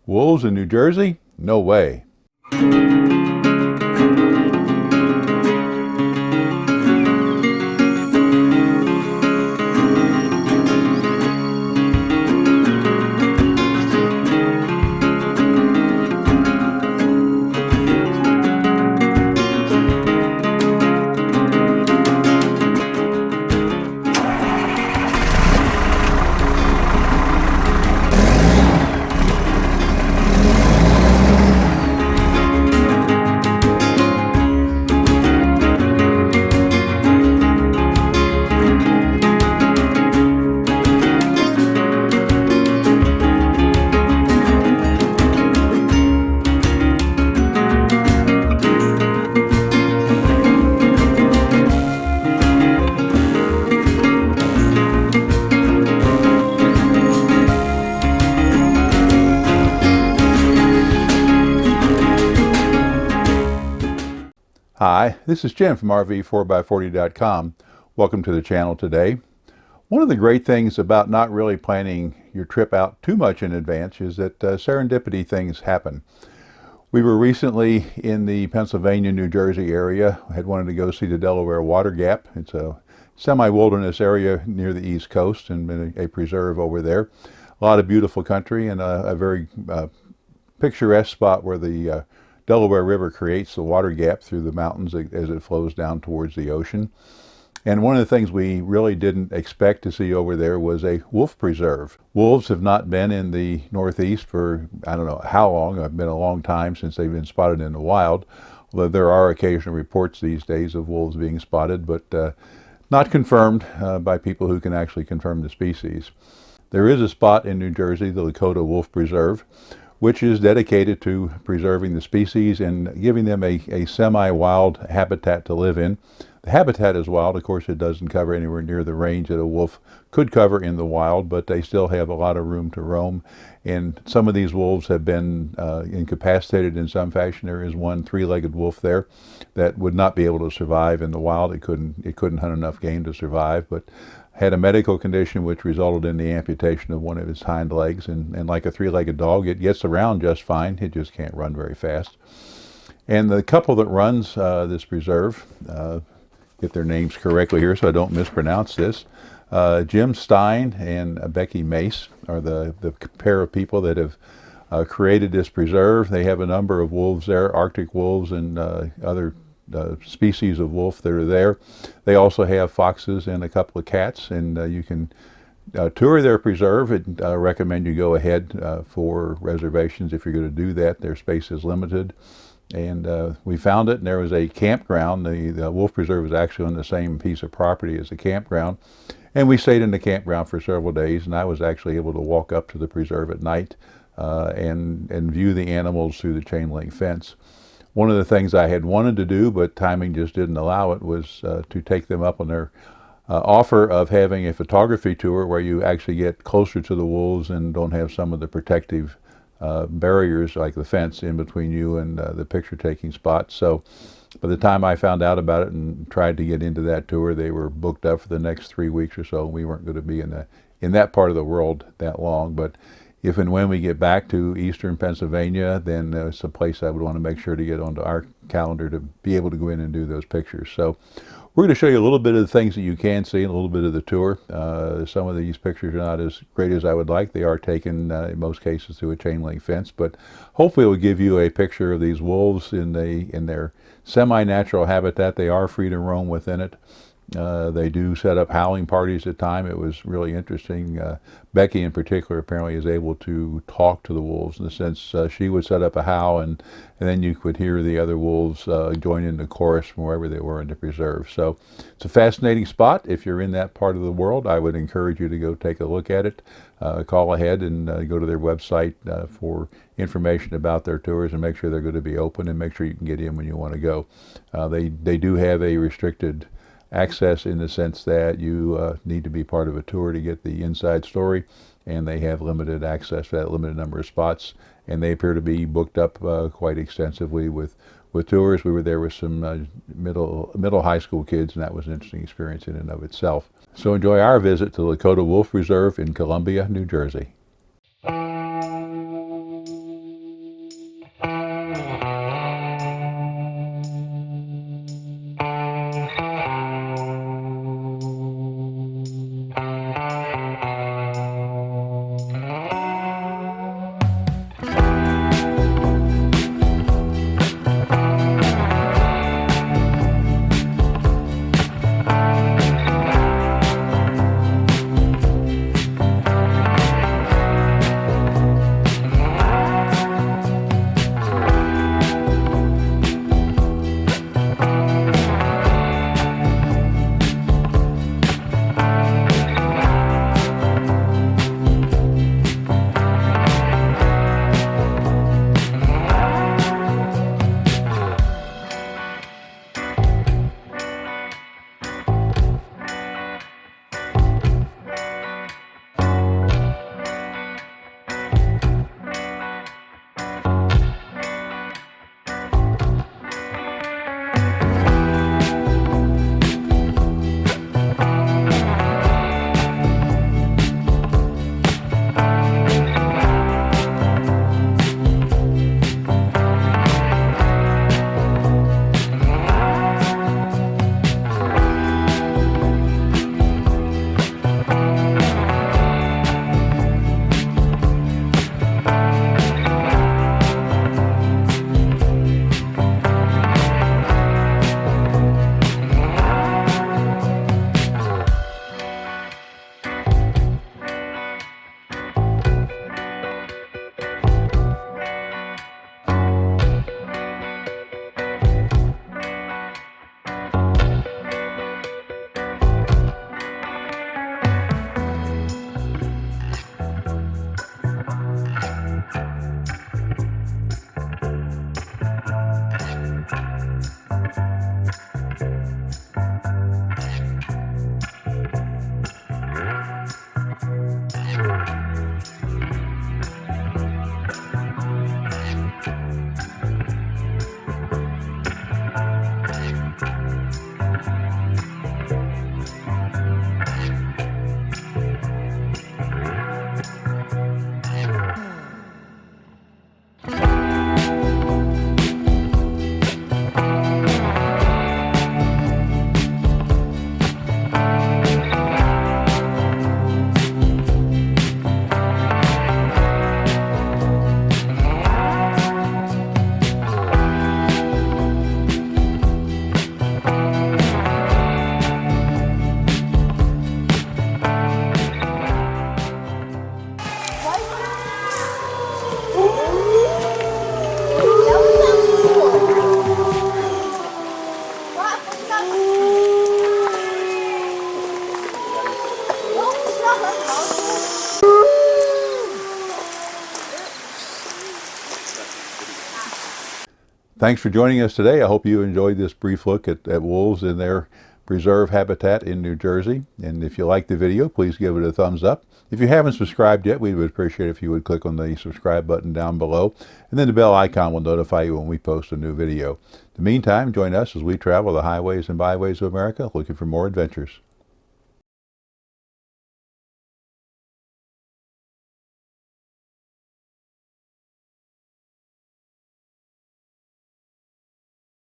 Wolves in New Jersey? No way. Hi, this is Jim from RV4x40.com. Welcome to the channel today. One of the great things about not really planning your trip out too much in advance is that serendipity things happen. We were recently in the Pennsylvania, New Jersey area. I had wanted to go see the Delaware Water Gap. It's a semi-wilderness area near the East Coast and been a preserve over there. A lot of beautiful country and a very picturesque spot where the Delaware River creates the water gap through the mountains as it flows down towards the ocean. And one of the things we really didn't expect to see over there was a wolf preserve. Wolves have not been in the Northeast for I don't know how long. It's been a long time since they've been spotted in the wild. Although there are occasional reports these days of wolves being spotted, but not confirmed by people who can actually confirm the species. There is a spot in New Jersey, the Lakota Wolf Preserve, which is dedicated to preserving the species and giving them a semi-wild habitat to live in. The habitat is wild. Of course, it doesn't cover anywhere near the range that a wolf could cover in the wild, but they still have a lot of room to roam. And some of these wolves have been incapacitated in some fashion. There is one three-legged wolf there that would not be able to survive in the wild. It couldn't hunt enough game to survive, but had a medical condition which resulted in the amputation of one of its hind legs. And like a three-legged dog, it gets around just fine. It just can't run very fast. And the couple that runs this preserve, get their names correctly here so I don't mispronounce this, Jim Stein and Becky Mace are the pair of people that have created this preserve. They have a number of wolves there, Arctic wolves and other species of wolf that are there. They also have foxes and a couple of cats, and you can tour their preserve. I recommend you go ahead for reservations if you're going to do that. Their space is limited. And we found it, and there was a campground. The wolf preserve is actually on the same piece of property as the campground. And we stayed in the campground for several days, and I was actually able to walk up to the preserve at night and view the animals through the chain link fence. One of the things I had wanted to do, but timing just didn't allow it, was to take them up on their offer of having a photography tour where you actually get closer to the wolves and don't have some of the protective barriers like the fence in between you and the picture-taking spots. So by the time I found out about it and tried to get into that tour, they were booked up for the next 3 weeks or so, and we weren't going to be in that part of the world that long. But if and when we get back to eastern Pennsylvania, then it's a place I would want to make sure to get onto our calendar to be able to go in and do those pictures. So we're going to show you a little bit of the things that you can see and a little bit of the tour. Some of these pictures are not as great as I would like. They are taken in most cases through a chain link fence, but hopefully it will give you a picture of these wolves in their semi-natural habitat. They are free to roam within it. They do set up howling parties at times. It was really interesting. Becky in particular apparently is able to talk to the wolves in the sense she would set up a howl and then you could hear the other wolves join in the chorus from wherever they were in the preserve. So it's a fascinating spot. If you're in that part of the world, I would encourage you to go take a look at it. Call ahead and go to their website for information about their tours and make sure they're going to be open and make sure you can get in when you want to go. They do have a restricted access in the sense that you need to be part of a tour to get the inside story, and they have limited access to that limited number of spots, and they appear to be booked up quite extensively with tours. We were there with some middle high school kids, and that was an interesting experience in and of itself. So enjoy our visit to the Lakota Wolf Preserve in Columbia, New Jersey. Thanks for joining us today. I hope you enjoyed this brief look at wolves in their preserve habitat in New Jersey. And if you like the video, please give it a thumbs up. If you haven't subscribed yet, we would appreciate it if you would click on the subscribe button down below. And then the bell icon will notify you when we post a new video. In the meantime, join us as we travel the highways and byways of America looking for more adventures.